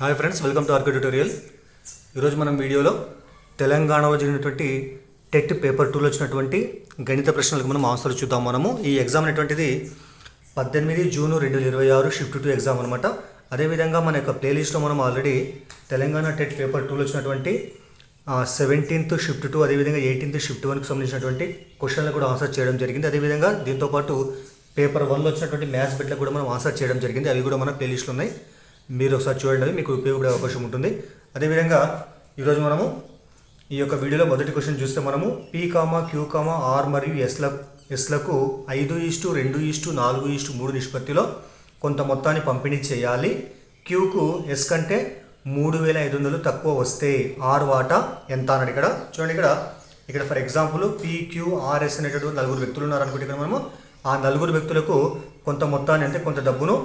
Hi friends, welcome to RK tutorial. ఈరోజు మనం వీడియోలో తెలంగాణలో జరిగినటువంటి టెట్ పేపర్ 2లో వచ్చినటువంటి గణిత ప్రశ్నలకు మనం ఆన్సర్ చూద్దాం. ఈ ఎగ్జామ్ అనేటువంటిది 18 జూన్ 2026 షిఫ్ట్ 2 ఎగ్జామ్ అనమాట. అదేవిధంగా మన యొక్క ప్లేలిస్ట్లో మనం ఆల్రెడీ తెలంగాణ టెట్ పేపర్ 2లో వచ్చినటువంటి 17th షిఫ్ట్ 2 అదేవిధంగా 18th షిఫ్ట్ 1కి సంబంధించినటువంటి క్వశ్చన్లు కూడా ఆన్సర్ చేయడం జరిగింది. అదేవిధంగా దీంతోపాటు పేపర్ 1లో వచ్చినటువంటి మ్యాథ్స్ బిట్లకు కూడా మనం ఆన్సర్ చేయడం జరిగింది. అవి కూడా మన ప్లేలిస్ట్లో ఉన్నాయి. మీరు ఒకసారి చూడండి, అది మీకు ఉపయోగపడే అవకాశం ఉంటుంది. అదేవిధంగా ఈరోజు మనము ఈ యొక్క వీడియోలో మొదటి క్వశ్చన్ చూస్తే మనము P, Q, R మరియు ఎస్లకు 5:2:4:3 నిష్పత్తిలో కొంత మొత్తాన్ని పంపిణీ చేయాలి. Qకు S కంటే 3,500 తక్కువ వస్తే R వాటా ఎంత అని ఇక్కడ చూడండి. ఇక్కడ ఫర్ ఎగ్జాంపుల్ PQRS అనేటటువంటి నలుగురు వ్యక్తులు ఉన్నారనుకుంటే ఇక్కడ మనము ఆ నలుగురు వ్యక్తులకు కొంత మొత్తాన్ని అంటే కొంత డబ్బును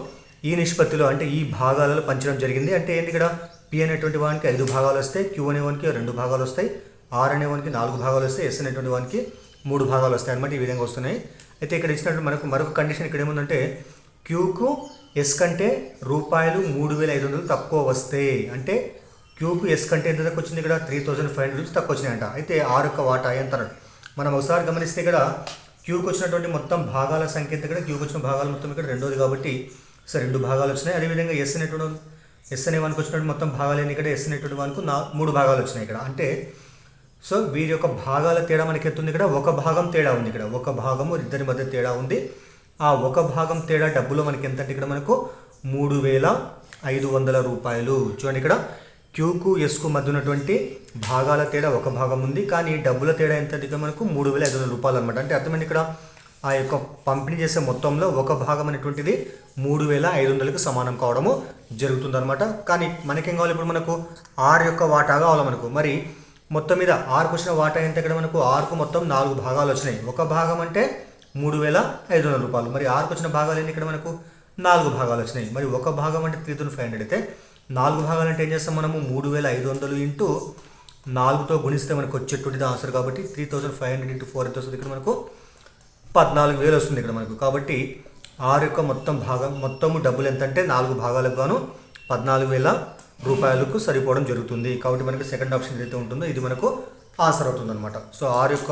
ఈ నిష్పత్తిలో అంటే ఈ భాగాలలో పంచడం జరిగింది. అంటే ఏంటి, ఇక్కడ P అనేటువంటి వానికి 5 భాగాలు వస్తాయి, Q అనేవానికి 2 భాగాలు వస్తాయి, R అనేవానికి 4 భాగాలు వస్తాయి, S అనేటువంటి వానికి 3 భాగాలు వస్తాయి అనమాట. ఈ విధంగా వస్తున్నాయి. అయితే ఇక్కడ ఇచ్చినట్టు మనకు మరొక కండిషన్ ఇక్కడ ఏముందంటే Qకు S కంటే ₹3,500 తక్కువ వస్తే, అంటే Qకు S కంటే ఎంత తక్కువ వచ్చింది, ఇక్కడ 3,500 తక్కువ వచ్చినాయంట. అయితే R యొక్క వాటా ఎంత అన్నాడు. మనం ఒకసారి గమనిస్తే ఇక్కడ Qకు వచ్చినటువంటి మొత్తం భాగాల సంఖ్య ఇక్కడ Qకు వచ్చిన భాగాల మొత్తం ఇక్కడ రెండోది కాబట్టి 2 భాగాలు వచ్చినాయి. అదేవిధంగా S అనేవానికి వచ్చినటువంటి మొత్తం భాగాలు ఏంటి, ఇక్కడ S అనేటువంటి వానికి 3 భాగాలు వచ్చినాయి ఇక్కడ. అంటే సో వీరి యొక్క భాగాల తేడా మనకి ఎత్తుంది, ఇక్కడ ఒక భాగం తేడా ఉంది, ఇక్కడ ఒక భాగము ఇద్దరి మధ్య తేడా ఉంది. ఆ ఒక భాగం తేడా డబ్బులో మనకి ఎంత అంటే ఇక్కడ మనకు ₹3,500. చూడండి, ఇక్కడ Qకు Sకు మధ్య ఉన్నటువంటి భాగాల తేడా ఒక భాగం ఉంది, కానీ డబ్బుల తేడా ఎంత అంటే మనకు ₹3,500 అనమాట. అంటే అర్థమైంది, ఇక్కడ ఆ యొక్క పంపిణీ చేసే మొత్తంలో ఒక భాగం అనేటువంటిది 3,500కి సమానం కావడము జరుగుతుందన్నమాట. కానీ మనకేం కావాలి, ఇప్పుడు మనకు R యొక్క వాటా కావాలి మనకు. మరి మొత్తం మీద Rకు వచ్చిన వాటా ఎంత, ఇక్కడ మనకు Rకు మొత్తం 4 భాగాలు వచ్చినాయి. ఒక భాగం అంటే ₹3,500. మరి Rకు వచ్చిన భాగాలు ఏంటి, ఇక్కడ మనకు 4 భాగాలు వచ్చినాయి. మరి ఒక భాగం అంటే 3,500 అయితే 4 భాగాలు అంటే ఏం చేస్తాం మనము 3,500 ఇంటూ 4తో గుణిస్తే మనకు వచ్చేటువంటిది ఆన్సర్. కాబట్టి 3,500 ఇంటూ 4 ఎంత వస్తుంది, ఇక్కడ మనకు 14,000 వస్తుంది ఇక్కడ మనకు. కాబట్టి R యొక్క మొత్తము డబ్బులు ఎంత అంటే 4 భాగాలకు గాను ₹14,000 సరిపోవడం జరుగుతుంది. కాబట్టి మనకి సెకండ్ ఆప్షన్ ఏదైతే ఉంటుందో ఇది మనకు ఆన్సర్ అవుతుంది అనమాట. సో R యొక్క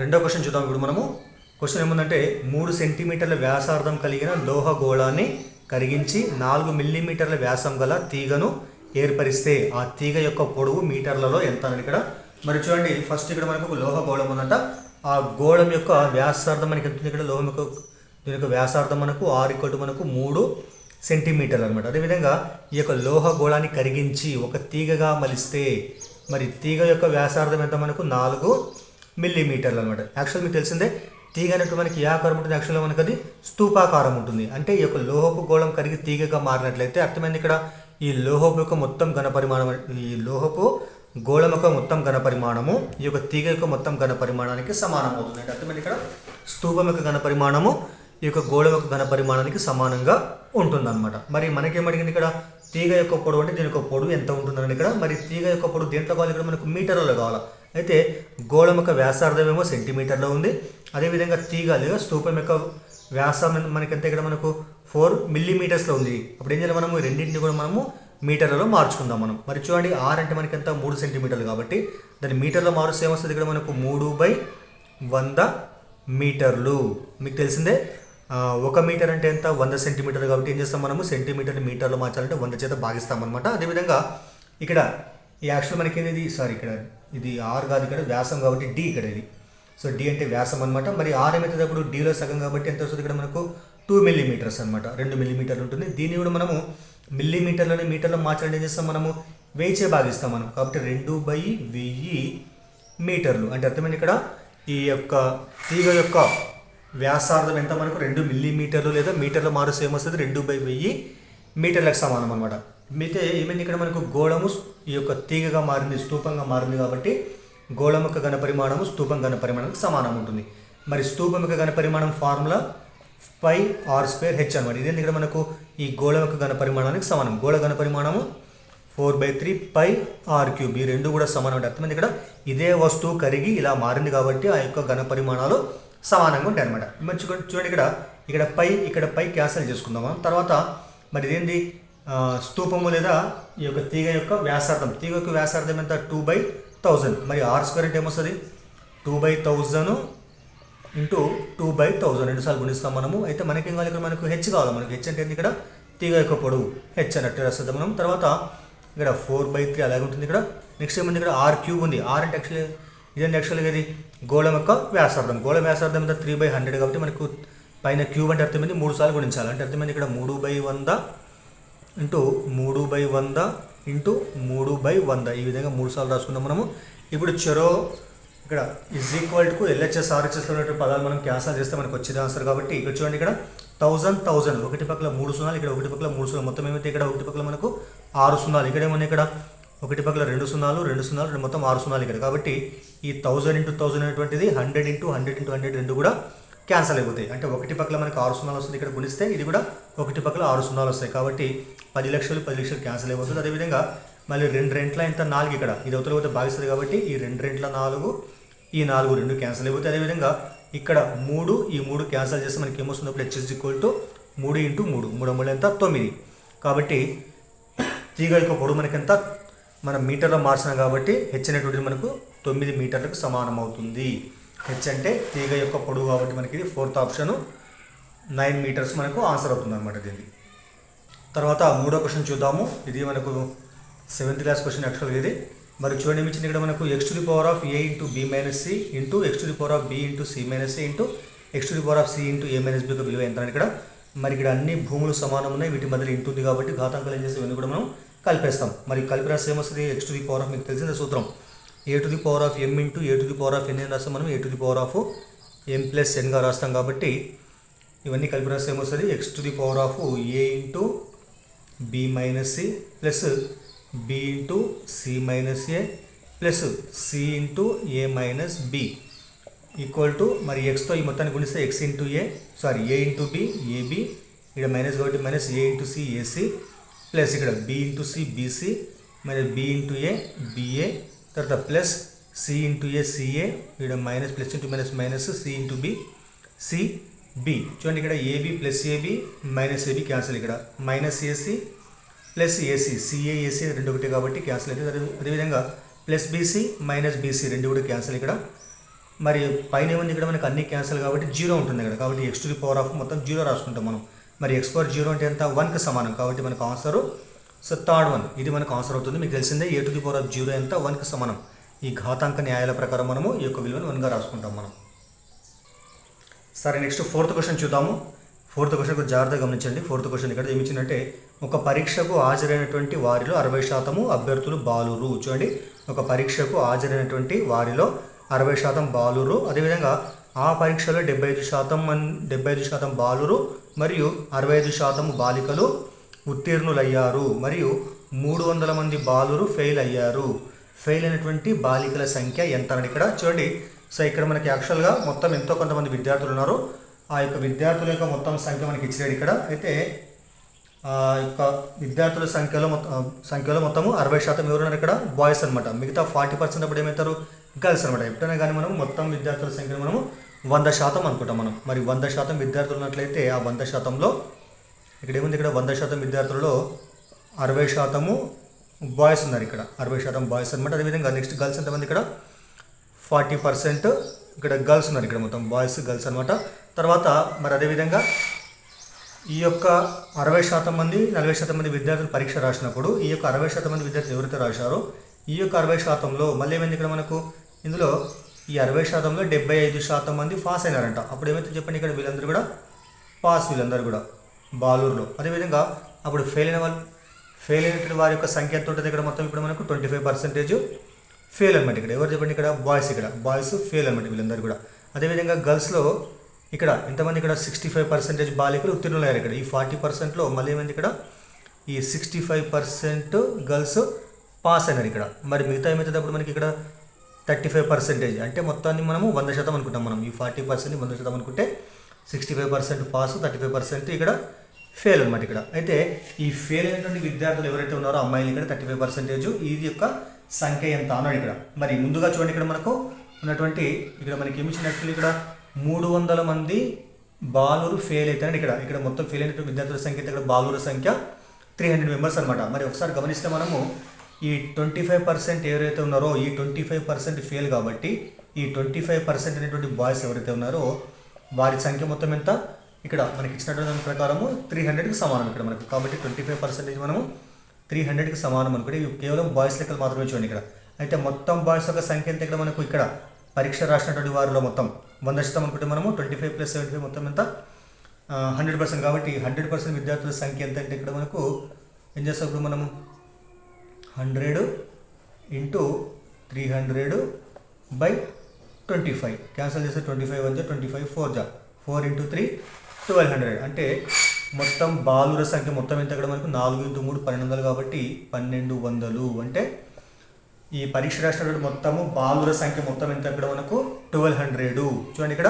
రెండో క్వశ్చన్ చూద్దాం. ఇప్పుడు మనము క్వశ్చన్ ఏముందంటే 3 సెంటీమీటర్ల వ్యాసార్థం కలిగిన లోహ గోళాన్ని కరిగించి 4 మిల్లీమీటర్ల వ్యాసం గల తీగను ఏర్పరిస్తే ఆ తీగ యొక్క పొడవు మీటర్లలో ఎంత అని ఇక్కడ మరి చూడండి. ఫస్ట్ ఇక్కడ మనకు లోహ గోళం ఉందంట. ఆ గోళం యొక్క వ్యాసార్థం మనకి ఎంత, ఇక్కడ లోహం యొక్క దీని యొక్క వ్యాసార్థం మనకు R మనకు 3 సెంటీమీటర్లు అనమాట. అదేవిధంగా ఈ యొక్క లోహ గోళాన్ని కరిగించి ఒక తీగగా మలిస్తే మరి తీగ యొక్క వ్యాసార్థం ఎంత మనకు 4 మిల్లీమీటర్లు అనమాట. యాక్చువల్ మీకు తెలిసిందే, తీగ అనేట్టు మనకి ఏ ఆకారం ఉంటుంది, యాక్చువల్గా మనకు అది స్తూపాకారం ఉంటుంది. అంటే ఈ యొక్క లోహపు గోళం కరిగి తీగగా మారినట్లయితే అర్థమైంది, ఇక్కడ ఈ లోహపు యొక్క మొత్తం ఘనపరిమాణం, ఈ లోహపు గోళం యొక్క మొత్తం ఘనపరిమాణము ఈ యొక్క తీగ యొక్క మొత్తం ఘనపరిమాణానికి సమానం అవుతుంది. అంటే అర్థమైంది, ఇక్కడ స్తూపం యొక్క ఘనపరిమాణము ఈ యొక్క గోళం యొక్క ఘనపరిమాణానికి సమానంగా ఉంటుందన్నమాట. మరి మనకేమడిగింది, ఇక్కడ తీగ యొక్క పొడవు అంటే దీని యొక్క పొడవు ఎంత ఉంటుందని ఇక్కడ. మరి తీగ యొక్క పొడవు దేంట్లో కావాలి, ఇక్కడ మనకు మీటర్లలో కావాలి. అయితే గోళం యొక్క వ్యాసార్థం ఏమో సెంటీమీటర్లో ఉంది. అదేవిధంగా తీగ లేదా స్తూపం యొక్క వ్యాసం మనకి ఎంత, ఇక్కడ మనకు 4 మిల్లీమీటర్స్లో ఉంది. అప్పుడు ఏం చేయాలి, మనము రెండింటిని కూడా మనము మీటర్లలో మార్చుకుందాం మనం. మరి చూడండి, R అంటే మనకి ఎంత 3 సెంటీమీటర్లు కాబట్టి దాన్ని మీటర్లో మారుస్తే ఏమొస్తుంది, ఇక్కడ మనకు 3/100 మీటర్లు. మీకు తెలిసిందే 1 మీటర్ అంటే ఎంత 100 సెంటీమీటర్లు. కాబట్టి ఏం చేస్తాం, మనము సెంటీమీటర్ని మీటర్లో మార్చాలంటే 100 చేత భాగిస్తాం అనమాట. అదేవిధంగా ఇక్కడ ఈ యాక్చువల్ మనకి ఇది ఇక్కడ ఇది R కాదు, ఇక్కడ వ్యాసం కాబట్టి D ఇక్కడ ఇది. సో D అంటే వ్యాసం అనమాట. మరి R ఏమవుతుంది, అప్పుడు Dలో సగం కాబట్టి ఎంత వస్తుంది, ఇక్కడ మనకు 2 మిల్లీమీటర్స్ అనమాట. 2 మిల్లీమీటర్లు ఉంటుంది. దీన్ని కూడా మనము మిల్లీమీటర్లని మీటర్లో మార్చాలంటే ఏం చేస్తాం, మనము 1000 భాగిస్తాం మనం. కాబట్టి 2/1000 మీటర్లు. అంటే అర్థమైంది, ఇక్కడ ఈ యొక్క తీగ యొక్క వ్యాసార్థం ఎంత మనకు 2 మిల్లీమీటర్లు లేదా మీటర్లో మారుస్తే ఏమొస్తుంది 2/1000 మీటర్లకు సమానం అనమాట. అయితే ఏమైంది, ఇక్కడ మనకు గోళము ఈ యొక్క తీగగా మారింది, స్తూపంగా మారింది. కాబట్టి గోళం యొక్క ఘనపరిమాణము స్తూపం ఘనపరిమాణానికి సమానం ఉంటుంది. మరి స్తూపం యొక్క ఘనపరిమాణం ఫార్ములా πr²h అనమాట. ఇదేంటి, ఇక్కడ మనకు ఈ గోళం యొక్క ఘనపరిమాణానికి సమానం. గోళ ఘనపరిమాణము 4/3 πr³. ఈ రెండు కూడా సమానం. అంటే అర్థమైంది, ఇక్కడ ఇదే వస్తువు కరిగి ఇలా మారింది కాబట్టి ఆ యొక్క ఘనపరిమాణాలు సమానంగా ఉంటాయి అనమాట. మంచిగా చూడండి, ఇక్కడ పై క్యాన్సిల్ చేసుకుందాం. తర్వాత మరి ఇదేంటి స్తూపము లేదా ఈ యొక్క తీగ యొక్క వ్యాసార్థం, తీగ యొక్క వ్యాసార్థం ఎంత 2/1000. మరి ఆర్ స్క్వేర్ అంటే ఏమొస్తుంది 2/1000 ఇంటూ 2/1000 రెండుసార్లు గుణిస్తాం మనము. అయితే మనకేం కావాలి ఇక్కడ, మనకు హెచ్ కావాలి. మనకు హెచ్ అంటే ఇక్కడ తీగ యొక్క పొడవు హెచ్ అన్నట్టు రాస్తుంది మనం. తర్వాత ఇక్కడ 4/3 అలాగే ఉంటుంది. ఇక్కడ నెక్స్ట్ ఏముంది, ఇక్కడ r³ ఉంది. r అంటే యాక్చువల్గా ఇది గోళం యొక్క వ్యాసార్థం. గోళం వ్యాసార్థం ఎంత 3/100 కాబట్టి మనకు పైన క్యూబ్ అంటే అర్థమైంది 3 సార్లు గుణించాలి. అంటే అర్థమైంది ఇక్కడ 3/100 ఇంటూ 3/100 ఇంటూ 3/100 ఈ విధంగా 3 సార్లు రాసుకున్నాం మనము. ఇప్పుడు ఇక్కడ ఈజ్ ఈక్వల్ టు LHS RHSలో ఉన్న పదాలు మనం క్యాన్సల్ చేస్తే మనకు వచ్చేది ఆన్సర్. కాబట్టి ఇక్కడ చూడండి, ఇక్కడ 1000 ఒకటి పక్కల 3 సున్నాలు, ఇక్కడ ఒకటి పక్కల 3 సున్నాలు, మొత్తం ఏమైతే ఇక్కడ ఒకటి పక్కల మనకు 6 సున్నాలు. ఇక్కడ ఏమన్నా ఇక్కడ ఒకటి పక్కల 2 సున్నాలు మొత్తం 6 సున్నాలు ఇక్కడ. కాబట్టి ఈ 1000 × 1000 అనేటువంటిది 100 × 100 × 100 రెండు కూడా క్యాన్సల్ అయిపోతాయి. అంటే ఒకటి పక్కల మనకు 6 సున్నాలు వస్తుంది, ఇక్కడ గుణిస్తే ఇది కూడా ఒకటి పక్కల 6 సున్నాలు వస్తాయి. కాబట్టి 10 లక్షలు క్యాన్సల్ అయిపోతుంది. అదేవిధంగా మళ్ళీ 2 రెంట్ల ఇంత 4 ఇక్కడ, ఇది అవతల పోతే భాగిస్తుంది కాబట్టి ఈ 2 రెంట్ల 4, ఈ 4 రెండు క్యాన్సల్ అయిపోతాయి. అదేవిధంగా ఇక్కడ 3, ఈ 3 క్యాన్సల్ చేస్తే మనకి ఏమొస్తుంది, అప్పుడు H = 3 × 3, 3 ఎంత 9. కాబట్టి తీగ యొక్క పొడవు మనకి ఎంత మనం మీటర్లో మార్చినాం కాబట్టి హెచ్ అనేటువంటిది మనకు 9 మీటర్లకు సమానం అవుతుంది. హెచ్ అంటే తీగ యొక్క పొడవు కాబట్టి మనకి ఇది 4th ఆప్షన్ 9 మీటర్స్ మనకు ఆన్సర్ అవుతుంది అనమాట దీనికి. తర్వాత 3వ క్వశ్చన్ చూద్దాము. ఇది మనకు 7th క్లాస్ క్వశ్చన్ యాక్చువల్గా ఇది. మరి చూడండి, ఇచ్చింది ఇక్కడ మనకు x⁴ (a × b - c) into x⁴ (b × c - a) into x⁴ (c × a - b) యొక్క విలువ ఎంత అని ఇక్కడ. మరి ఇక్కడ అన్ని భూములు సమానం ఉన్నాయి, వీటి మధ్యలో ఇంటుంది కాబట్టి ఘాతాంకాలు ఏం చేస్తే ఇవన్నీ కూడా మనం కలిపేస్తాం. మరి కలిపి రాస్తే ఏమొస్తుంది, x⁴ మీకు తెలిసిన సూత్రం a⁴ m × a⁴n అని రాస్తాం మనం. a⁴m + n గా రాస్తాం కాబట్టి ఇవన్నీ కలిపి రాస్తే ఏమొస్తుంది, x⁴ (a × b - c) plus b × c - a plus c × a - b equal to, మరి ఎక్స్తో ఈ మొత్తాన్ని గుణిస్తే x × a × b ab, ఇక్కడ మైనస్ కాబట్టి minus a × c ac plus ఇక్కడ b × c bc minus b × a ba, తర్వాత plus c × a ca, ఇక్కడ minus plus into minus minus c × b cb. చూడండి, ఇక్కడ ab plus ab minus ab cancel, ఇక్కడ minus ac plus ac ca ac రెండు ఒకటి కాబట్టి cancel అవుతుంది. అదేవిధంగా ప్లస్ bc మైనస్ bc రెండు కూడా క్యాన్సిల్ ఇక్కడ. మరి పైన ఏముంది, ఇక్కడ మనకు అన్ని క్యాన్సిల్ కాబట్టి 0 ఉంటుంది ఇక్కడ. కాబట్టి x⁴ మొత్తం 0 రాసుకుంటాం మనం. మరి x⁴ అంటే ఎంత 1కి సమానం కాబట్టి మనకు ఆన్సరు థర్డ్ 1 ఇది మనకు ఆన్సర్ అవుతుంది. మీకు తెలిసిందే a⁴ ఎంత 1కి సమానం. ఈ ఘాతాంక న్యాయాల ప్రకారం మనము ఈ యొక్క విలువను 1గా రాసుకుంటాం మనం. సరే, నెక్స్ట్ 4th క్వశ్చన్ చూద్దాము. 4th క్వశ్చన్ జాగ్రత్తగా గమనించండి. 4th క్వశ్చన్ ఇక్కడ ఏమి ఇచ్చిందంటే, ఒక పరీక్షకు హాజరైనటువంటి వారిలో 60% అభ్యర్థులు బాలురు. చూడండి, ఒక పరీక్షకు హాజరైనటువంటి వారిలో 60% బాలురు, అదేవిధంగా ఆ పరీక్షలో 75% బాలురు మరియు 65% బాలికలు ఉత్తీర్ణులయ్యారు మరియు 300 మంది బాలురు ఫెయిల్ అయ్యారు. ఫెయిల్ అయినటువంటి బాలికల సంఖ్య ఎంత అని ఇక్కడ చూడండి. సో ఇక్కడ మనకి యాక్చువల్గా మొత్తం ఎంతో కొంతమంది విద్యార్థులు ఉన్నారు. ఆ యొక్క విద్యార్థుల యొక్క మొత్తం సంఖ్య మనకి ఇచ్చాడు ఇక్కడ. అయితే ఆ యొక్క విద్యార్థుల సంఖ్యలో మొత్తము 60% ఎవరున్నారు ఇక్కడ, బాయ్స్ అనమాట. మిగతా 40% అప్పుడు ఏమవుతారు, గర్ల్స్ అనమాట. ఎప్పుడైనా కానీ మనం మొత్తం విద్యార్థుల సంఖ్యను మనము 100% అనుకుంటాం మనం. మరి 100% విద్యార్థులు ఉన్నట్లయితే ఆ 100%లో ఇక్కడ ఏముంది, ఇక్కడ 100% విద్యార్థులలో 60% బాయ్స్ ఉన్నారు. ఇక్కడ 60% బాయ్స్ అనమాట. అదేవిధంగా నెక్స్ట్ గర్ల్స్ ఎంతమంది, ఇక్కడ 40% ఇక్కడ గర్ల్స్ ఉన్నారు. ఇక్కడ మొత్తం బాయ్స్ గర్ల్స్ అనమాట. తర్వాత మరి అదేవిధంగా ఈ యొక్క 60% మంది 40% మంది విద్యార్థులు పరీక్ష రాసినప్పుడు ఈ యొక్క 60% మంది విద్యార్థులు ఎవరైతే రాశారో ఈ యొక్క 60%లో మళ్ళీ ఏమైంది, ఇక్కడ మనకు ఇందులో ఈ 60%లో 75% మంది పాస్ అయినారంట. అప్పుడు ఏమైతే చెప్పండి, ఇక్కడ వీళ్ళందరూ కూడా పాస్, వీళ్ళందరూ కూడా బాలూరులో. అదేవిధంగా అప్పుడు ఫెయిల్ అయినటువంటి వారి యొక్క సంఖ్య ఎంత ఉంటుంది ఇక్కడ మొత్తం, ఇప్పుడు మనకు 25% ఫెయిల్ అనమాట. ఇక్కడ ఎవరు చెప్పండి, ఇక్కడ బాయ్స్, ఇక్కడ బాయ్స్ ఫెయిల్ అనమాట వీళ్ళందరూ కూడా. అదేవిధంగా గర్ల్స్లో ఇక్కడ ఎంతమంది, ఇక్కడ 65% బాలికలు ఉత్తీర్ణులయ్యారు. ఇక్కడ ఈ 40%లో మళ్ళీ ఏమైంది, ఇక్కడ ఈ 65% గర్ల్స్ పాస్ అయినారు ఇక్కడ. మరి మిగతా ఏమవుతుంది, అప్పుడు మనకి ఇక్కడ 35% అంటే మొత్తాన్ని మనము 100% అనుకుంటాం మనం. ఈ 40% 100% అనుకుంటే 65% పాస్, 35% ఇక్కడ ఫెయిల్ అనమాట ఇక్కడ. అయితే ఈ ఫెయిల్ అయినటువంటి విద్యార్థులు ఎవరైతే ఉన్నారో అమ్మాయిలు ఇక్కడ 35%, ఇది యొక్క సంఖ్య ఎంత అన్నాడు ఇక్కడ. మరి ముందుగా చూడండి, ఇక్కడ మనకు ఉన్నటువంటి ఇక్కడ మనకి ఏమి ఇచ్చినట్లు, ఇక్కడ 300 మంది బాలురు ఫెయిల్ అవుతారండి. ఇక్కడ మొత్తం ఫెయిల్ అయినటువంటి విద్యార్థుల సంఖ్య, ఇక్కడ బాలుర సంఖ్య 300 మెంబర్స్ అనమాట. మరి ఒకసారి గమనిస్తే మనము ఈ 25% ఎవరైతే ఉన్నారో ఈ 25% ఫెయిల్ కాబట్టి ఈ 25% అనేటువంటి బాయ్స్ ఎవరైతే ఉన్నారో వారి సంఖ్య మొత్తం ఎంత, ఇక్కడ మనకి ఇచ్చినటువంటి దాని ప్రకారము 300కి సమానం ఇక్కడ మనకు. కాబట్టి 25% మనము 300కి సమానం అనుకుంటే ఇవి కేవలం బాయ్స్ లెక్కలు మాత్రమే చూడండి ఇక్కడ. అయితే మొత్తం బాయ్స్ యొక్క సంఖ్య ఎంత ఇక్కడ మనకు, ఇక్కడ పరీక్ష రాసినటువంటి వారిలో మొత్తం 100% అనుకుంటే మనము 25 + 75 మొత్తం ఎంత 100%. కాబట్టి 100% విద్యార్థుల సంఖ్య ఎంత అంటే ఇక్కడ మనకు ఏం చేస్తాం ఇప్పుడు మనము 100 × 300/25 క్యాన్సల్ చేస్తే 25 1 25 4 4 × 3 1200. అంటే మొత్తం బాలుర సంఖ్య మొత్తం ఎంత ఇక్కడ మనకు 4 × 3 1200 కాబట్టి 1200. అంటే ఈ పరీక్ష రాసినటువంటి మొత్తము బాలుర సంఖ్య మొత్తం ఎంత ఇక్కడ మనకు 1200. చూడండి ఇక్కడ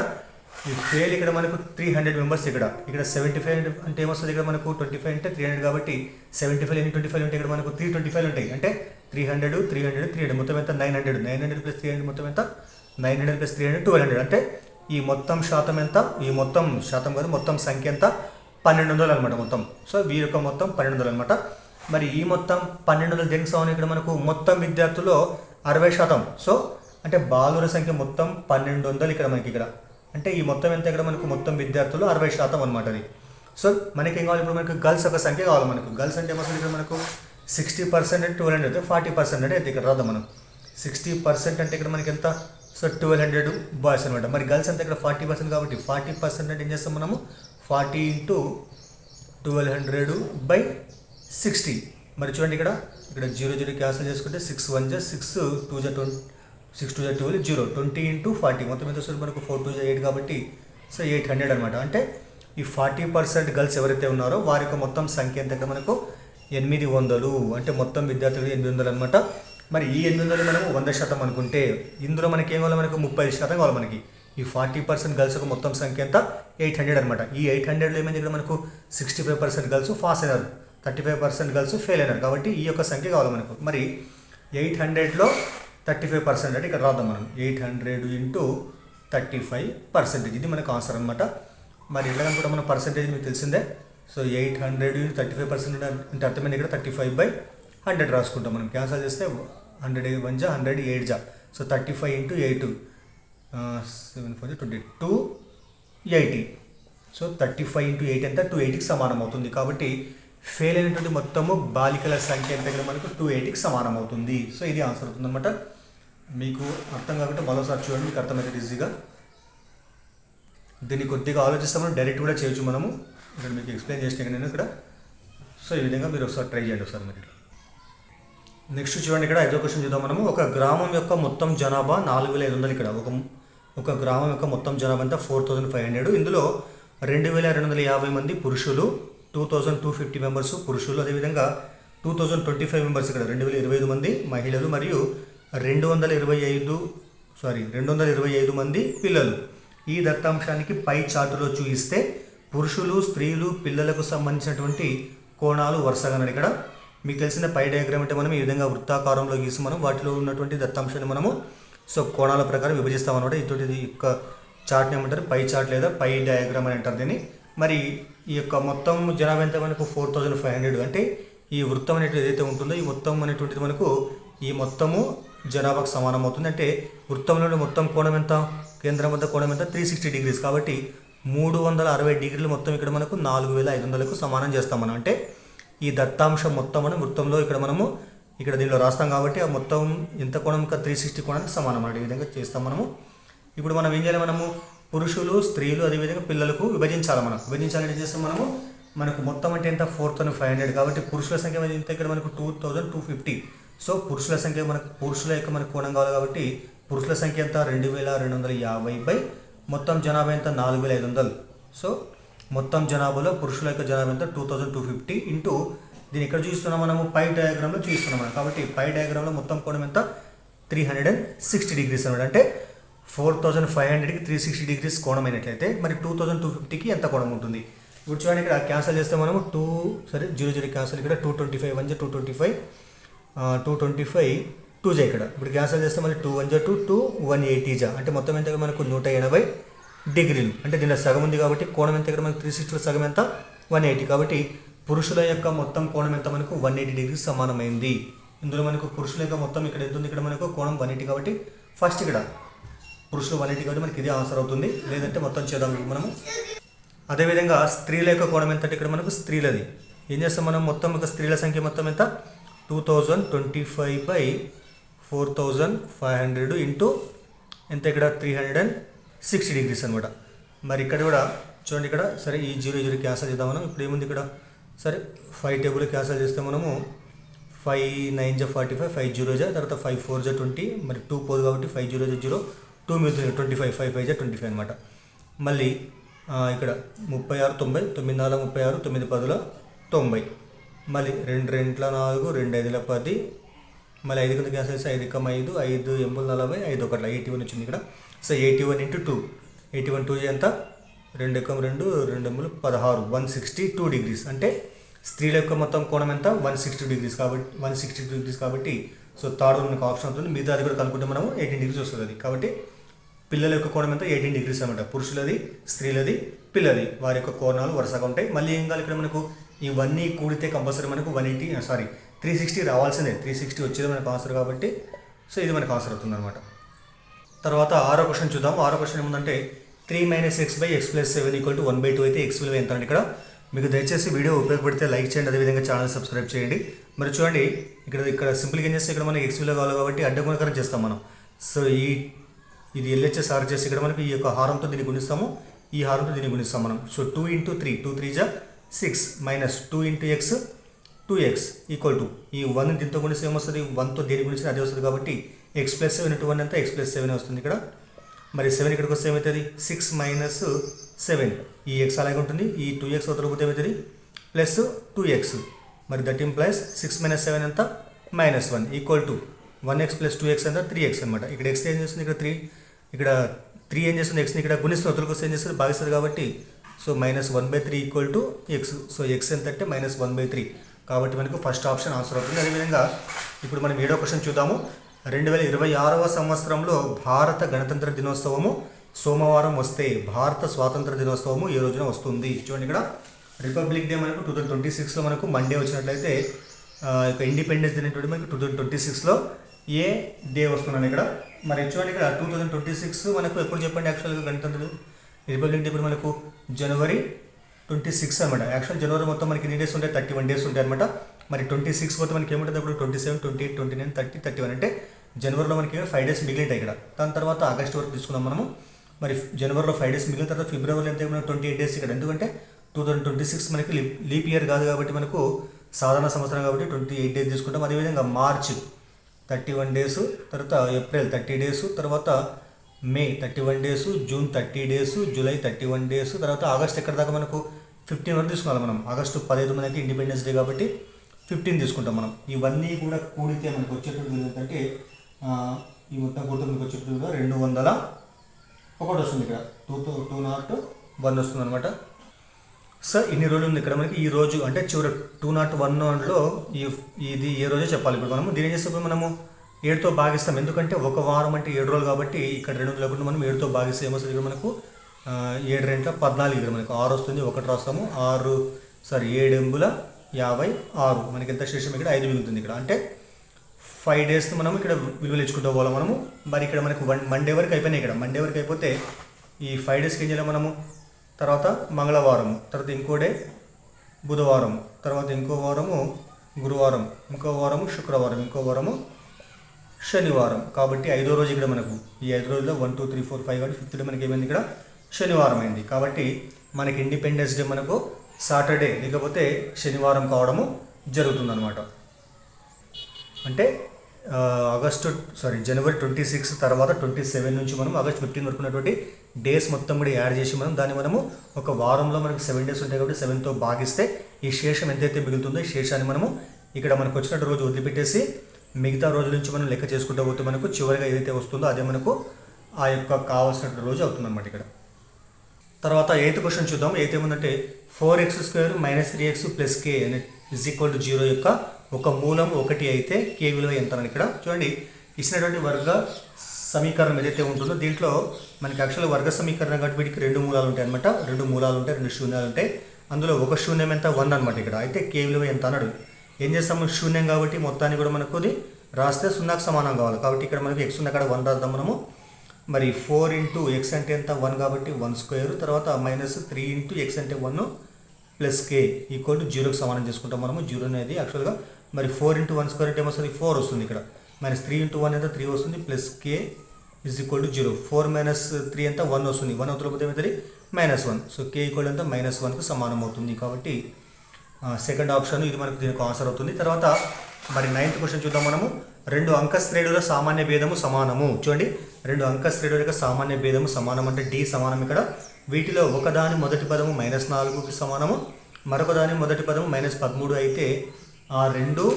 ఈ ఫెయిల్ ఇక్కడ మనకు 300 మెంబర్స్ ఇక్కడ 75 అంటే ఏమొస్తుంది ఇక్కడ మనకు 25 అంటే 300 కాబట్టి 75 ఎన్ని 25 ఉంటే ఇక్కడ మనకు 325 ఉంటాయి. అంటే 300 300 300 మొత్తం ఎంత 900 900 + 300 మొత్తం ఎంత 900 + 300 1200. అంటే ఈ మొత్తం శాతం ఎంత, ఈ మొత్తం శాతం కాదు మొత్తం సంఖ్య ఎంత 1200 అనమాట మొత్తం. సో వీరి యొక్క మొత్తం 1200 అనమాట. మరి ఈ మొత్తం 1200 దేనికి సమానం ఇక్కడ మనకు మొత్తం విద్యార్థుల్లో 60%. సో అంటే బాలుర సంఖ్య మొత్తం 1200 ఇక్కడ మనకి ఇక్కడ. అంటే ఈ మొత్తం ఎంత ఇక్కడ మనకు మొత్తం విద్యార్థులు 60% అనమాట అది. సో మనకి ఏం కావాలి ఇప్పుడు మనకు గర్ల్స్ యొక్క సంఖ్య కావాలి మనకు. గర్ల్స్ అంటే ఏమవుతుంది ఇక్కడ మనకు 60% అంటే 1200 అయితే 40% అంటే ఇక్కడ రాద్దాం మనం. 60% అంటే ఇక్కడ మనకి ఎంత, సో 1200 బాయ్స్ అనమాట. మరి గర్ల్స్ అంతా ఇక్కడ 40% కాబట్టి 40% అంటే ఏం చేస్తాం మనము 40 × 1200/60. మరి చూడండి ఇక్కడ 0 0 క్యాన్సిల్ చేసుకుంటే 6 1 6 2 20 6 2 12 0 20 × 40 మొత్తం ఎంత వస్తుంది మనకు 4 2 8 కాబట్టి సో 800 అనమాట. అంటే ఈ 40% గర్ల్స్ ఎవరైతే ఉన్నారో వారి యొక్క మొత్తం సంఖ్య ఎంత ఇక్కడ మనకు 800. అంటే మొత్తం విద్యార్థులు 800 అనమాట. మరి ఈ 800 మనము 100% అనుకుంటే ఇందులో మనకి ఏం కావాలి మనకు 30% కావాలి మనకి. ఈ 40% గర్ల్స్ యొక్క మొత్తం సంఖ్య ఎంత 800 అనమాట. ఈ 800లో ఏమైంది ఇక్కడ మనకు 65% గర్ల్స్ పాస్ అయినారు, 35% గర్ల్స్ ఫెయిల్ అయినారు. కాబట్టి ఈ యొక్క సంఖ్య కావాలి మనకు. మరి 800లో 35% అంటే ఇక్కడ రాద్దాం మనం 800 × 35%. ఇది మనకు ఆన్సర్ అనమాట. మరి ఎట్లా కూడా మన పర్సెంటేజ్ మీకు తెలిసిందే. సో 800 × 35% అంటే అర్థమైంది ఇక్కడ 35/100 రాసుకుంటాం మనం. క్యాన్సల్ చేస్తే 100 1 100 8 సో 35 × 8 7 4 20 280. సో 35 × 8 ఎంత 280కి సమానం అవుతుంది. కాబట్టి ఫెయిల్ అయినటువంటి మొత్తము బాలికల సంఖ్య ఎంత ఇక్కడ మనకు 280కి సమానం అవుతుంది. సో ఇది ఆన్సర్ అవుతుంది అనమాట. మీకు అర్థం కాకుంటే మరోసారి చూడండి, మీకు అర్థమవుతుంది ఈజీగా. దీన్ని కొద్దిగా ఆలోచిస్తాము, డైరెక్ట్ కూడా చేయొచ్చు మనము. ఇక్కడ మీకు ఎక్స్ప్లెయిన్ చేసిన నేను ఇక్కడ. సో ఈ విధంగా మీరు ఒకసారి ట్రై చేయండి ఒకసారి మీరు. నెక్స్ట్ చూడండి ఇక్కడ 5వ క్వశ్చన్ చూద్దాం మనము. ఒక గ్రామం యొక్క మొత్తం జనాభా 4500. ఇక్కడ ఒక గ్రామం యొక్క మొత్తం జనాభా అంతా 4500. ఇందులో 2250 మంది పురుషులు, 2250 మెంబర్స్ పురుషులు, అదేవిధంగా 2025 మెంబర్స్ ఇక్కడ 2025 మంది మహిళలు మరియు 225 మంది పిల్లలు. ఈ దత్తాంశానికి పై చార్టులో చూపిస్తే పురుషులు, స్త్రీలు, పిల్లలకు సంబంధించినటువంటి కోణాలు వరుసగా ఇక్కడ మీకు తెలిసిన పై డయాగ్రామ్ అంటే మనం ఈ విధంగా వృత్తాకారంలో గీసి మనం వాటిలో ఉన్నటువంటి దత్తాంశాన్ని మనము సో కోణాల ప్రకారం విభజిస్తాం అనమాట. ఇటువంటి యొక్క చార్ట్ని ఏమంటారు పై చార్ట్ లేదా పై డయాగ్రామ్ అని అంటారు దీన్ని. మరి ఈ యొక్క మొత్తం జనాభా ఎంత మనకు 4500. అంటే ఈ వృత్తం అనేటిది ఏదైతే ఉంటుందో ఈ మొత్తం అనేటువంటిది మనకు ఈ మొత్తము జనాభాకు సమానం అవుతుంది. అంటే వృత్తంలో మొత్తం కోణం ఎంత, కేంద్రం వద్ద కోణం ఎంత 360 డిగ్రీస్. కాబట్టి 360 డిగ్రీలు మొత్తం ఇక్కడ మనకు 4500కు సమానం చేస్తాం మనం. అంటే ఈ దత్తాంశం మొత్తం మనం వృత్తంలో ఇక్కడ దీనిలో రాస్తాం కాబట్టి ఆ మొత్తం ఎంత కోణం 360 కోణానికి సమానం అన్నమాట. ఈ విధంగా చేస్తాం మనము. ఇప్పుడు మనం ఏం చేయాలి, మనము పురుషులు, స్త్రీలు, అదేవిధంగా పిల్లలకు విభజించాలి. మనం విభజించాలని చేస్తాం మనకు మొత్తం అంటే ఎంత 4500. కాబట్టి పురుషుల సంఖ్య ఎంత ఇక్కడ మనకు 2250. సో పురుషుల సంఖ్య పురుషుల యొక్క మనకు కోణం కావాలి కాబట్టి పురుషుల సంఖ్య ఎంత 2250 మొత్తం జనాభా ఎంత 4500. సో మొత్తం జనాభాలో పురుషుల యొక్క జనాభా ఎంత 2250 ఇంటూ దీన్ని ఇక్కడ చూస్తున్నాం మనము పై డయాగ్రామ్లో చూస్తున్నాం మనం. కాబట్టి పై డయాగ్రామ్లో మొత్తం కోణం ఎంత 360 డిగ్రీస్ అన్నమాట. అంటే 4500కి 360 డిగ్రీస్ కోణం అయినట్లయితే మరి 2250కి ఎంత కోణం ఉంటుంది. ఇప్పుడు చూడండి ఇక్కడ క్యాన్సల్ చేస్తే మనము 0 క్యాన్సల్ ఇక్కడ 225 1 225 225 2 ఇక్కడ. ఇప్పుడు క్యాన్సల్ చేస్తే మళ్ళీ 2 1 2 2 180 అంటే మొత్తం ఎంత మనకు 180 డిగ్రీలు. అంటే దీనిలో సగం ఉంది కాబట్టి కోణం ఎంత ఇక్కడ మనకు 360లో సగం ఎంత 180. కాబట్టి పురుషుల యొక్క మొత్తం కోణం ఎంత మనకు 180 డిగ్రీస్ సమానమైంది. ఇందులో మనకు పురుషుల యొక్క మొత్తం ఇక్కడ ఎంత ఉంది, ఇక్కడ మనకు కోణం 180 కాబట్టి ఫస్ట్ ఇక్కడ పురుషులు 180 కాబట్టి మనకి ఇది ఆన్సర్ అవుతుంది. లేదంటే మొత్తం చేద్దాం మనము. అదేవిధంగా స్త్రీల యొక్క కోణం ఎంత అంటే ఇక్కడ మనకు స్త్రీలది ఏం చేస్తాం మనం, మొత్తం ఒక స్త్రీల సంఖ్య మొత్తం ఎంత 2025/4500 ఇంటూ ఎంత ఇక్కడ 360 డిగ్రీస్ అనమాట. మరి ఇక్కడ కూడా చూడండి, ఇక్కడ సరే ఈ 0 క్యాన్సల్ చేద్దాం మనం. ఇప్పుడు ఏముంది ఇక్కడ, సరే 5 టేబుల్ క్యాన్సల్ చేస్తే మనము 5 9 జా 45, 5 0 జా, తర్వాత 5 4 జా 20, మరి 2 పోదు కాబట్టి 5 0 జా 0, 2 మిగులుతుంది 25, 5 5 జా 25 అనమాట. మళ్ళీ ఇక్కడ 36 90, 9 4 36, 9 10 90, మళ్ళీ 2 2 4, 2 5 10, మళ్ళీ 5 కింద క్యాన్సల్ చేస్తే 5 5 5 8 40, 5 1 81 వచ్చింది ఇక్కడ. సో 81 × 2, 81 2 ఎంత 2 2 2 16, 162 డిగ్రీస్. అంటే స్త్రీల యొక్క మొత్తం కోణం ఎంత 160 డిగ్రీస్ కాబట్టి 160 డిగ్రీస్ కాబట్టి సో థర్డ్ మనకు ఆప్షన్ అవుతుంది. మిగతా అది కూడా కనుక్కుంటే మనము 18 డిగ్రీస్ వస్తుంది అది. కాబట్టి పిల్లల యొక్క కోణం ఎంత 18 డిగ్రీస్ అనమాట. పురుషులది, స్త్రీలది, పిల్లది వారి యొక్క కోణాలు వరుసగా ఉంటాయి. మళ్ళీ ఏం కావాలి ఇక్కడ మనకు ఇవన్నీ కూడితే కంపల్సరీ మనకు 360 రావాల్సిందే. 360 వచ్చేది మనకు ఆన్సర్ కాబట్టి సో ఇది మనకు ఆన్సర్ అవుతుంది అనమాట. తర్వాత 6వ క్వశ్చన్ చూద్దాం. 6వ క్వశ్చన్ ఏముందంటే 3 - x/x + 7 = 1/2 అయితే x విలువ ఎంత అంటే ఇక్కడ మీకు దయచేసి వీడియో ఉపయోగపడితే లైక్ చేయండి, అదేవిధంగా ఛానల్ సబ్స్క్రైబ్ చేయండి. మరి చూడండి ఇక్కడ సింపుల్గా ఏం చేస్తే ఇక్కడ మనకి x విలువ కావాలి కాబట్టి అడ్డగుణకరం చేస్తాం మనం. సో ఇది LHS R చేసి ఇక్కడ మనకి ఈ యొక్క హారంతో దీన్ని గుణిస్తాము, ఈ హారంతో దీన్ని గుణిస్తాం మనం. సో 2 × 3, 2 3 జా 6 - 2 × x 2x = ఈ 1 దీంతో గుణిస్తే ఏమొస్తుంది, 1తో దేని గుణిస్తే అదే వస్తుంది కాబట్టి x + 7 × 1 ఎంత x + 7 వస్తుంది ఇక్కడ. మరి 7 ఇక్కడికి వస్తే ఏమవుతుంది 6 - 7, ఈ x అలాగే ఉంటుంది, ఈ 2x అవతలపోతే ఏమవుతుంది +2x. మరి దట్ ఇంప్లైస్ 6 - 7 ఎంత -1 = 1x + 2x ఎంత 3x అనమాట. ఇక్కడ x ఏం చేస్తుంది, ఇక్కడ 3, ఇక్కడ 3 ఏం చేస్తుంది xని ఇక్కడ గుణిస్తుంది, అవతలకి వస్తే ఏం చేస్తుంది భాగిస్తుంది కాబట్టి సో -1/3 = x. సో x ఎంత అంటే -1/3 కాబట్టి మనకు ఫస్ట్ ఆప్షన్ ఆన్సర్ అవుతుంది. అదేవిధంగా ఇప్పుడు మనం 7వ క్వశ్చన్ చూద్దాము. 2026వ సంవత్సరంలో భారత గణతంత్ర దినోత్సవము సోమవారం వస్తే భారత స్వాతంత్ర దినోత్సవము ఏ రోజున వస్తుంది. చూడండి ఇక్కడ రిపబ్లిక్ డే మనకు 2026లో మనకు మండే వచ్చినట్లయితే ఇక ఇండిపెండెన్స్ డే అనేటువంటి మనకు 2026లో ఏ డే వస్తున్నాను ఇక్కడ. మరి చూడండి ఇక్కడ 2026 మనకు ఎప్పుడు చెప్పండి యాక్చువల్గా గణతంత్ర రిపబ్లిక్ డే ఇప్పుడు మనకు జనవరి 26 అనమాట. యాక్చువల్ జనవరి మొత్తం మనకి ఎన్ని డేస్ ఉంటాయి 31 డేస్ ఉంటాయి అనమాట. మరి 26 పోతే మనకి ఏముంటుంది అప్పుడు 27, 28, 29, 30, 31 అంటే జనవరిలో మనకి 5 డేస్ మిగిలింటాయి ఇక్కడ. దాని తర్వాత ఆగస్టు వరకు తీసుకున్నాం మనము. మరి జనవరిలో 5 డేస్ మిగిలిన తర్వాత ఫిబ్రవరిలో ఎంత 28 డేస్ ఇక్కడ. ఎందుకంటే 2026 మనకి లీప్ ఇయర్ కాదు కాబట్టి మనకు సాధారణ సంవత్సరం కాబట్టి 28 డేస్ తీసుకుంటాం. అదేవిధంగా మార్చ్ 31 డేస్, తర్వాత ఏప్రిల్ 30 డేస్, తర్వాత మే 31 days, June 30 days, July 31 days, తర్వాత ఆగస్ట్ ఎక్కడ దాకా మనకు 15 వరకు తీసుకోవాలి మనం. ఆగస్టు 15 మంది అయితే ఇండిపెండెన్స్ డే కాబట్టి 15 తీసుకుంటాం మనం. ఇవన్నీ కూడా కూడితే మనకు వచ్చేటప్పుడు ఏంటంటే ఈ మొత్తం కూడితే మనకు వచ్చేటప్పుడు 201 వస్తుంది ఇక్కడ. 201 వస్తుంది అనమాట. సో ఇన్ని రోజులు ఉంది ఇక్కడ మనకి. ఈ రోజు అంటే చివరి 201లో ఇది ఏ రోజో చెప్పాలి. ఇప్పుడు మనము దీని చేసేప్పుడు మనము 7తో భాగిస్తాం. ఎందుకంటే ఒక వారం అంటే 7 రోజులు కాబట్టి ఇక్కడ 2 లేకుండా మనం 7తో భాగిస్తే ఏమొస్తుంది ఇక్కడ మనకు 7 2 14 ఇక్కడ మనకు 6 వస్తుంది. 1 రాస్తాము 7 8 56 మనకి ఎంత శేషం ఇక్కడ 5 మిగులుతుంది ఇక్కడ. అంటే 5 డేస్ మనం ఇక్కడ విలువలు ఇచ్చుకుంటూ పోవాలి మనము. మరి ఇక్కడ మనకు మండే వరకు అయిపోయినాయి. ఇక్కడ మండే వరకు అయిపోతే ఈ 5 డేస్కి ఏం చేయాలి మనము, తర్వాత మంగళవారం, తర్వాత ఇంకో డే బుధవారం, తర్వాత ఇంకో వారము గురువారం, ఇంకో వారము శుక్రవారం, ఇంకో వారము శనివారం. కాబట్టి 5వ రోజు ఇక్కడ మనకు ఈ 5 రోజుల్లో 1 2 3 4 5 5th డే మనకి ఏమైంది ఇక్కడ శనివారం అయింది. కాబట్టి మనకి ఇండిపెండెన్స్ డే మనకు సాటర్డే లేకపోతే శనివారం కావడము జరుగుతుందన్నమాట. అంటే జనవరి 26 తర్వాత 27 నుంచి మనం ఆగస్ట్ 15 వరకు ఉన్నటువంటి డేస్ మొత్తం కూడా యాడ్ చేసి దాన్ని మనము ఒక వారంలో మనకు 7 డేస్ ఉంటాయి కాబట్టి 7తో భాగిస్తే ఈ శేషం ఎంతైతే మిగులుతుందో ఈ శేషాన్ని మనము ఇక్కడ మనకు వచ్చినట్టు రోజు వదిలిపెట్టేసి మిగతా రోజుల నుంచి మనం లెక్క చేసుకుంటూ పోతే మనకు చివరిగా ఏదైతే వస్తుందో అదే మనకు ఆ యొక్క కావాల్సినటువంటి రోజు అవుతుందన్నమాట ఇక్కడ. తర్వాత 8th క్వశ్చన్ చూద్దాం. 8th ఏముందంటే 4x² - 3x + k = 0 యొక్క ఒక మూలం 1 అయితే k విలువ ఎంత అని ఇక్కడ చూడండి. ఇచ్చినటువంటి వర్గ సమీకరణం ఏదైతే ఉంటుందో దీంట్లో మనకి యాక్చువల్గా వర్గ సమీకరణం కాబట్టి వీటికి 2 మూలాలు ఉంటాయి అనమాట. 2 మూలాలు ఉంటాయి, 2 శూన్యాలు ఉంటాయి. అందులో ఒక శూన్యం ఎంత 1 అనమాట ఇక్కడ. అయితే కే విలువ ఎంత అన్నాడు. ఏం చేస్తాము, శూన్యం కాబట్టి మొత్తాన్ని కూడా మనకు రాస్తే 0కి సమానం కావాలి. కాబట్టి ఇక్కడ మనకి ఎక్స్ ఉన్న అక్కడ 1 రాద్దాం మనము. మరి 4 ఇంటూ ఎక్స్ అంటే ఎంత 1 కాబట్టి 1² తర్వాత -3 ఇంటూ ఎక్స్ అంటే 1 ప్లస్ కే ఈక్వల్ టు 0కి సమానం చేసుకుంటాం మనము. 0 అనేది యాక్చువల్గా మరి 4 ఇంటూ 1² అంటే ఏమొస్తుంది 4 వస్తుంది ఇక్కడ. -3 ఇంటూ 1 ఎంత 3 వస్తుంది plus K is equal to 0. 4 - 3 ఎంత 1 వస్తుంది. 1 అవుతుంది పోతే ఏమవుతుంది -1. సో కే ఈక్వల్ ఎంత -1కు సమానం అవుతుంది. కాబట్టి సెకండ్ ఆప్షన్ ఇది మనకు దీనికి ఆన్సర్ అవుతుంది. తర్వాత మరి 9th క్వశ్చన్ చూద్దాం మనము. 2 అంక శ్రేణుల సామాన్య భేదము సమానము. చూడండి, 2 అంక శ్రేణుల యొక్క సామాన్య భేదము సమానం అంటే డి సమానం. ఇక్కడ వీటిలో ఒకదాని మొదటి పదము -4కి సమానము, మరొక దాని మొదటి పదము -13 అయితే ఆ 2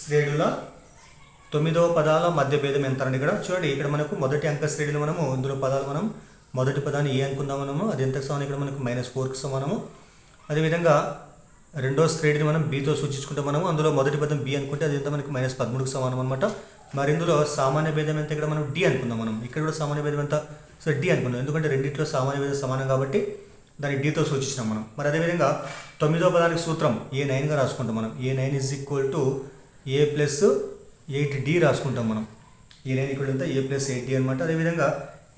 శ్రేణుల 9వ పదాల మధ్య భేదం ఎంత అండి. ఇక్కడ చూడండి, ఇక్కడ మనకు మొదటి అంక శ్రేణులు మనము ఇందులో పదాలు మనం మొదటి పదాన్ని ఏ అనుకుందాం మనము, అది ఎంతకు సమానం ఇక్కడ మనకు -4కి సమానము. అదేవిధంగా రెండో శ్రేణిని మనం బీతో సూచించుకుంటే మనము అందులో మొదటి పదం బి అనుకుంటే అది ఎంత మనకి -13కి సమానం అనమాట. మరి ఇందులో సామాన్య భేదం ఎంత ఇక్కడ మనం డి అనుకుందాం. మనం ఇక్కడ కూడా సామాన్య భేదం ఎంత, సో డి అనుకుందాం. ఎందుకంటే రెండింటిలో సామాన్య భేదం సమానం కాబట్టి దాన్ని డితో సూచించినాం మనం. మరి అదేవిధంగా 9వ పదానికి సూత్రం A9గా రాసుకుంటాం మనం. A9 is equal to A plus 8D రాసుకుంటాం మనం. A9 ఈక్వల్ ఎంత A ప్లస్ 8D అనమాట. అదేవిధంగా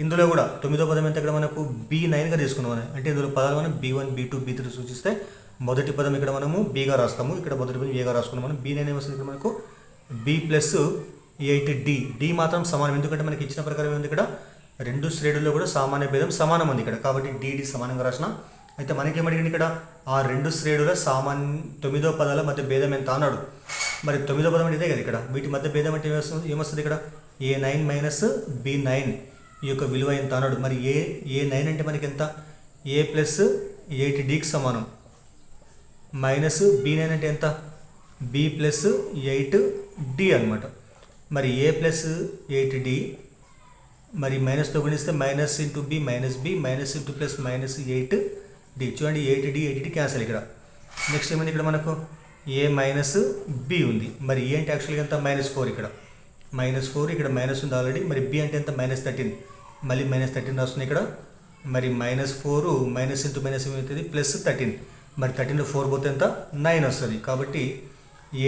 ఇందులో కూడా 9వ పదం ఎంత ఇక్కడ మనకు B9గా తీసుకున్నాం. అంటే ఇందులో పదాలు మనం B1 B2 B3 సూచిస్తే మొదటి పదం ఇక్కడ మనము బీగా రాస్తాము, ఇక్కడ మొదటి పదం ఏగా రాసుకున్నాం మనం. B9 వస్తుంది ఇక్కడ మనకు B ప్లస్ 8D. డి మాత్రం సమానం, ఎందుకంటే మనకి ఇచ్చిన ప్రకారం ఏముంది ఇక్కడ 2 శ్రేణుల్లో కూడా సామాన్య భేదం సమానం ఉంది ఇక్కడ. కాబట్టి డి సమానంగా రాసిన. అయితే మనకేమడిగింది ఇక్కడ ఆ 2 శ్రేణుల 9వ పదాల మధ్య భేదం ఎంత అన్నాడు. మరి 9వ పదం అంటే ఇదే కదా ఇక్కడ. వీటి మధ్య భేదం అంటే ఏమొస్తుంది ఇక్కడ A9 మైనస్ B9 ఈ యొక్క విలువ ఎంత అన్నాడు. మరి A9 అంటే మనకి ఎంత A ప్లస్ 8Dకి సమానం, మైనస్ B9 అంటే ఎంత B ప్లస్ 8D అనమాట. మరి A ప్లస్ 8D మరి మైనస్తో గుణిస్తే minus into B minus B minus into plus -8D. చూడండి 8D క్యాన్సల్ ఇక్కడ. నెక్స్ట్ ఏమైంది ఇక్కడ మనకు A మైనస్ B ఉంది. మరి ఏ అంటే యాక్చువల్గా ఎంత -4 ఇక్కడ -4 ఇక్కడ మైనస్ ఉంది ఆల్రెడీ. మరి B అంటే ఎంత -13, మళ్ళీ -13 రాస్తుంది ఇక్కడ. మరి -4 మైనస్ ఇంటూ మైనస్ ఏమవుతుంది +13. మరి 13లో 4 పోతే ఎంత 9 వస్తుంది. కాబట్టి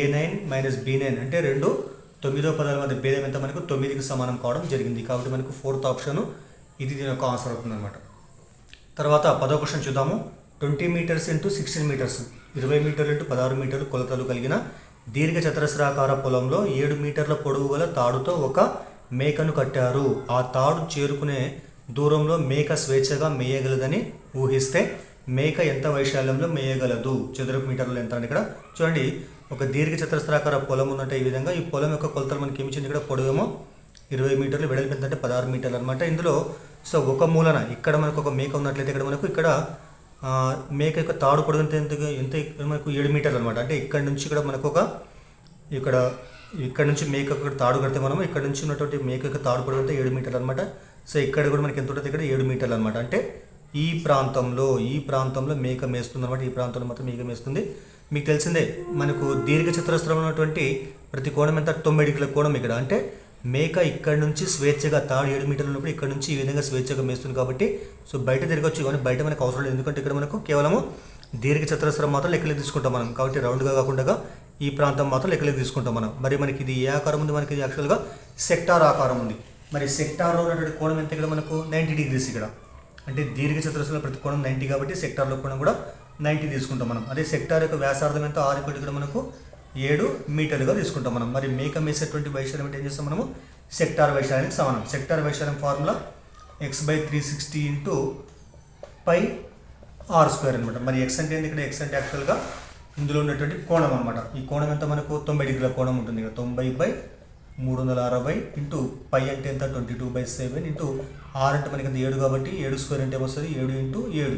A9 మైనస్ B9 అంటే 2 9వ పదాల మధ్య భేదం ఎంత మనకు 9కి సమానం కావడం జరిగింది. కాబట్టి మనకు 4th ఆప్షన్ ఇది దీని యొక్క ఆన్సర్ అవుతుంది అనమాట. తర్వాత 10వ క్వశ్చన్ చూద్దాము. 20 మీటర్స్ ఇంటూ 16 మీటర్స్ 20 మీటర్లు ఇంటూ 16 మీటర్లు కొలతలు కలిగిన దీర్ఘ చతురస్రాకార పొలంలో 7 మీటర్ల పొడవు గల తాడుతో ఒక మేకను కట్టారు. ఆ తాడు చేరుకునే దూరంలో మేక స్వేచ్ఛగా మేయగలదని ఊహిస్తే మేక ఎంత వైశాల్యంలో మేయగలదు. చదరపు మీటర్లు ఎంత అని ఇక్కడ చూడండి. ఒక దీర్ఘ చతురస్రాకార పొలం ఉన్నట్టు ఈ విధంగా ఈ పొలం యొక్క కొలతలు మనకి ఏమిచ్చింది ఇక్కడ. పొడవేమో 20 మీటర్లు, వెడల్పు ఎంత అంటే 16 మీటర్లు అనమాట. ఇందులో సో ఒక మూలన ఇక్కడ మనకు ఒక మేక ఉన్నట్లయితే ఇక్కడ మనకు ఇక్కడ మేక యొక్క తాడు పొడవు ఎంత ఎంత మనకు 7 మీటర్లు అనమాట. అంటే ఇక్కడ నుంచి ఇక్కడ మనకు ఒక ఇక్కడ నుంచి మేక ఒక తాడు కడితే మనము ఇక్కడ నుంచి ఉన్నటువంటి మేక యొక్క తాడు పొడవు ఎంత 7 మీటర్లు అనమాట. సో ఇక్కడ కూడా మనకి ఎంత ఉంటుంది ఇక్కడ 7 మీటర్లు అనమాట. అంటే ఈ ప్రాంతంలో మేక మేస్తుంది అనమాట. ఈ ప్రాంతంలో మాత్రం మేక మేస్తుంది. మీకు తెలిసిందే మనకు దీర్ఘ చతురస్రంలో ఉన్నటువంటి ప్రతి కోణం ఎంత 90 డిగ్రీల కోణం ఇక్కడ. అంటే మేక ఇక్కడ నుంచి స్వేచ్ఛగా తాడు 7 మీటర్లు ఉన్నప్పుడు ఇక్కడ నుంచి ఈ విధంగా స్వేచ్ఛగా మేస్తుంది. కాబట్టి సో బయట తిరగచ్చు, కానీ బయట మనకు అవసరం లేదు. ఎందుకంటే ఇక్కడ మనకు కేవలము దీర్ఘ చతురస్రం మాత్రం లెక్కలకు తీసుకుంటాం మనం. కాబట్టి రౌండ్గా కాకుండా ఈ ప్రాంతం మాత్రం లెక్కలకు తీసుకుంటాం మనం. మరి మనకి ఇది ఏ ఆకారం ఉంది, మనకి ఇది యాక్చువల్గా సెక్టార్ ఆకారం ఉంది. మరి సెక్టార్లో ఉన్నటువంటి కోణం ఎంత ఇక్కడ మనకు 90 డిగ్రీస్ ఇక్కడ. అంటే దీర్ఘ చతురస్రంలో ప్రతి కోణం 90 కాబట్టి సెక్టార్లో కోణం కూడా 90 తీసుకుంటాం మనం. అదే సెక్టార్ యొక్క వ్యాసార్థం ఎంత 6 ఇక్కడ మనకు 7 మీటర్లుగా తీసుకుంటాం మనం. మరి మేక మేసేటువంటి వైశాల్యం అంటే ఏం చేస్తాం మనము సెక్టార్ వైశాల్యానికి సమానం. సెక్టార్ వైశాల్యం ఫార్ములా x/360 ఇంటూ πr² అనమాట. మరి x అంటే ఏంటి ఇక్కడ, x అంటే యాక్చువల్గా ఇందులో ఉన్నటువంటి కోణం అనమాట. ఈ కోణం ఎంత మనకు 90 డిగ్రీల కోణం ఉంటుంది ఇక్కడ. 90/360 ఇంటూ π అంటే ఎంత 22/7 ఇంటూ r అంటే మనకి 7 కాబట్టి 7² అంటే వస్తుంది 7 ఇంటూ 7.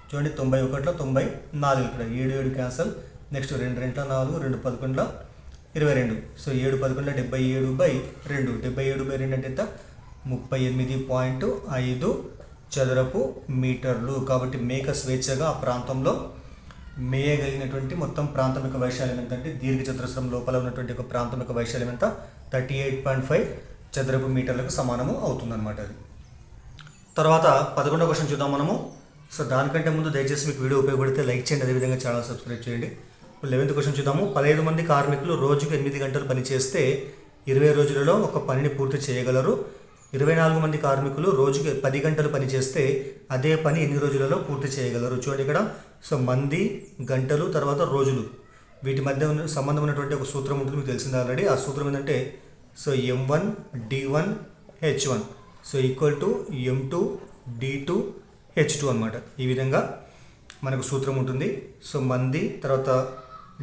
చూడండి 91లో 94 ఇక్కడ 7 క్యాన్సల్. నెక్స్ట్ 2 2 4 2 11 22. సో 7 11 77/2. 77/2 అంటే ఎంత 38.5 చదరపు మీటర్లు. కాబట్టి మేక స్వేచ్ఛగా ఆ ప్రాంతంలో మేయగలిగినటువంటి మొత్తం ప్రాంతం యొక్క వైశాల్యం ఎంత అంటే దీర్ఘ చతురస్రం లోపల ఉన్నటువంటి ఒక ప్రాంతం యొక్క వైశాల్యం ఎంత 38.5 చదరపు మీటర్లకు సమానము అవుతుందన్నమాట అది. తర్వాత 11వ క్వశ్చన్ చూద్దాం మనము. సో దానికంటే ముందు దయచేసి మీకు వీడియో ఉపయోగపడితే లైక్ చేయండి, అదేవిధంగా ఛానల్ సబ్స్క్రైబ్ చేయండి. 11th క్వశ్చన్ చూద్దాము. 15 మంది కార్మికులు రోజుకు 8 గంటలు పని చేస్తే 20 రోజులలో ఒక పనిని పూర్తి చేయగలరు. 24 మంది కార్మికులు రోజుకి 10 గంటలు పని చేస్తే అదే పని ఎన్ని రోజులలో పూర్తి చేయగలరు? చూడండి ఇక్కడ. సో మంది, గంటలు, తర్వాత రోజులు, వీటి మధ్య సంబంధం ఉన్నటువంటి ఒక సూత్రం ఉంటుంది, మీకు తెలిసింది ఆల్రెడీ. ఆ సూత్రం ఏంటంటే so M1 D1 H1 so equal to M2 D2 H2 అనమాట. ఈ విధంగా మనకు సూత్రం ఉంటుంది. సో మంది, తర్వాత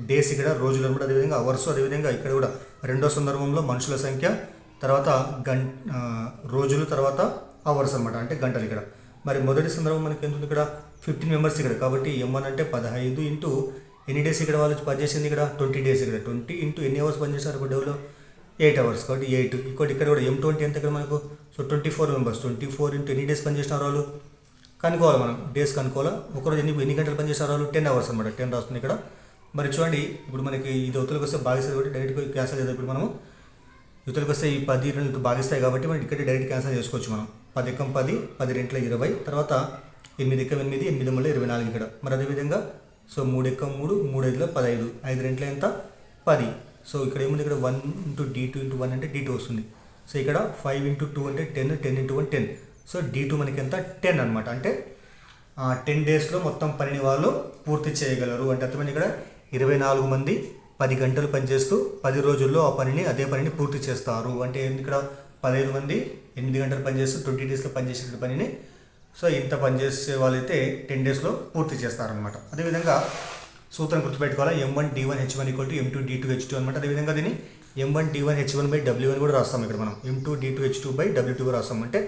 డేస్, ఇక్కడ రోజులు అనమాట, అదేవిధంగా అవర్స్, అదేవిధంగా ఇక్కడ కూడా రెండో సందర్భంలో మనుషుల సంఖ్య, తర్వాత రోజులు, తర్వాత అవర్స్ అనమాట, అంటే గంటలు ఇక్కడ. మరి మొదటి సందర్భం మనకి ఎంత ఉంది ఇక్కడ? 15 మెంబర్స్ ఇక్కడ. కాబట్టి M1 అంటే 15 ఇంటూ ఎన్ని డేస్ ఇక్కడ వాళ్ళు పనిచేసింది ఇక్కడ? 20 డేస్ ఇక్కడ. 20 ఇంటూ ఎన్ని అవర్స్ పనిచేస్తారు ఒక డేలో? 8 అవర్స్. కాబట్టి 8. ఇంకోటి ఇక్కడ కూడా M20 ఎంత ఇక్కడ మనకు? So 24 members. 24 ఇంటూ ఎన్ని డేస్ పనిచేసినారు వాళ్ళు కనుక్కోవాలి, మనం డేస్ కనుక్కోవాలి. ఒకరోజు ఎన్ని గంటలు పనిచేస్తారు వాళ్ళు? 10 అవర్స్ అనమాట. 10 రాస్తుంది ఇక్కడ. మరి చూడండి, ఇప్పుడు మనకి ఇది ఉత్తలకు వస్తే భాగిస్తుంది కాబట్టి డైరెక్ట్గా క్యాన్సల్ చేద్దాం. ఇప్పుడు మనము యువతలకు వస్తే ఈ 10 2 భాగిస్తాయి కాబట్టి మనం ఇక్కడ డైరెక్ట్ క్యాన్సల్ చేసుకోవచ్చు మనం. 10 ఎక్కం 10, 10 రెంట్ల 20, తర్వాత 8 ఎక్కం 8, 8 మళ్ళీ 24 ఇక్కడ. మరి అదేవిధంగా సో 3 ఎక్కం 3, 3 5 15, 5 రెంట్ల ఎంత? 10. సో ఇక్కడ ఏముంది? ఇక్కడ 1 ఇంటూ D2 ఇంటూ 1 అంటే D2 వస్తుంది. సో ఇక్కడ 5 ఇంటూ 2 అంటే 10, 10 ఇంటూ 1 10. సో D2 మనకి ఎంత? 10 అనమాట. అంటే 10 డేస్లో మొత్తం పనిని వాళ్ళు పూర్తి చేయగలరు. అంటే అర్థమైంది. ఇక్కడ 24 మంది 10 గంటలు పనిచేస్తూ 10 రోజుల్లో అదే పనిని పూర్తి చేస్తారు. అంటే ఇక్కడ 15 మంది 8 గంటలు పనిచేస్తూ 20 డేస్లో పనిచేసే పనిని సో ఇంత పనిచేసే వాళ్ళైతే 10 డేస్లో పూర్తి చేస్తారనమాట. అదేవిధంగా సూత్రం గుర్తుపెట్టుకోవాలి. M1 D1 H1 equal to M2 D2 H2 అనమాట. అదేవిధంగా దీన్ని M1 D1 H1 by W1 కూడా రాస్తాం ఇక్కడ మనం. M2 D2 H2 by W2 రాస్తాం. అంటే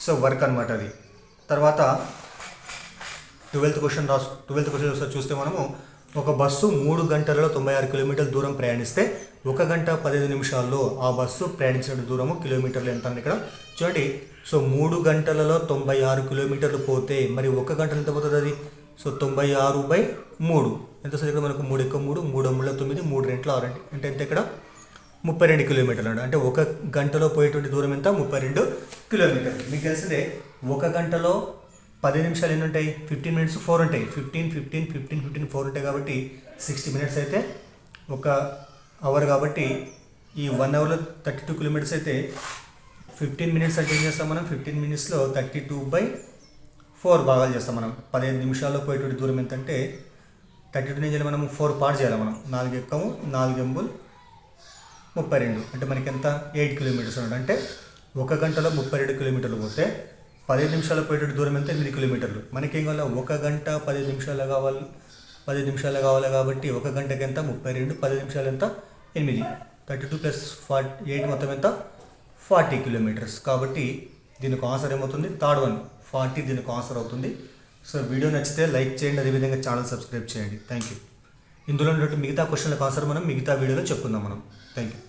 సో వర్క్ అనమాట అది. తర్వాత 12th క్వశ్చన్ చూస్తే మనము ఒక బస్సు 3 గంటలలో 96 కిలోమీటర్ల దూరం ప్రయాణిస్తే 1 గంట 15 నిమిషాల్లో ఆ బస్సు ప్రయాణించిన దూరము కిలోమీటర్లు ఎంత అని ఇక్కడ చూడండి. సో 3 గంటలలో 96 కిలోమీటర్లు పోతే మరి 1 గంటలు ఎంత పోతుంది అది? సో 96/3 ఎంత వస్తుంది ఇక్కడ మనకు? 3 ఎక్కం 3, 3 3 9, 3 రెంట్ల 6 అంటే ఎంత ఇక్కడ? 32 కిలోమీటర్లు. అంటే 1 గంటలో పోయేటువంటి దూరం ఎంత? 32 కిలోమీటర్లు. మీకు తెలిసిందే 1 గంటలో 10 నిమిషాలు ఎన్ని ఉంటాయి? 15 మినిట్స్ 4 ఉంటాయి. 15 4 ఉంటాయి కాబట్టి 60 మినిట్స్ అయితే 1 అవర్. కాబట్టి ఈ 1 అవర్లో 32 కిలోమీటర్స్ అయితే 15 మినిట్స్ అంటే ఏం చేస్తాం మనం? 15 మినిట్స్లో 32/4 భాగాలు చేస్తాం మనం. 15 నిమిషాల్లో పోయేటువంటి దూరం ఎంత అంటే 32 నుంచి మనం 4 పార్ట్ చేయాలి మనం. 4 ఎక్కము 4 ఎంబుల్ 32 అంటే మనకి ఎంత? 8 కిలోమీటర్స్ అన్నమాట. అంటే 1 గంటలో 32 కిలోమీటర్లు పోతే 15 నిమిషాలు పోయేటువంటి దూరం ఎంత? 8 కిలోమీటర్లు. మనకేం కావాలి? 1 గంట 10 నిమిషాలు కావాలి. 10 నిమిషాలు కావాలి కాబట్టి 1 గంటకి ఎంత? 32, 10 నిమిషాలు ఎంత? 8. 32 ప్లస్ 8 మొత్తం ఎంత? 40 కిలోమీటర్స్. కాబట్టి దీనికి ఆన్సర్ ఏమవుతుంది? థర్డ్ వన్ 40 దీనికి ఆన్సర్ అవుతుంది. సో వీడియో నచ్చితే లైక్ చేయండి, అదేవిధంగా ఛానల్ సబ్స్క్రైబ్ చేయండి. Thank you. ఇందులో ఉన్నటువంటి మిగతా క్వశ్చన్లకు ఆన్సర్ మనం మిగతా వీడియోలో చెప్పుకుందాం మనం. Thank you.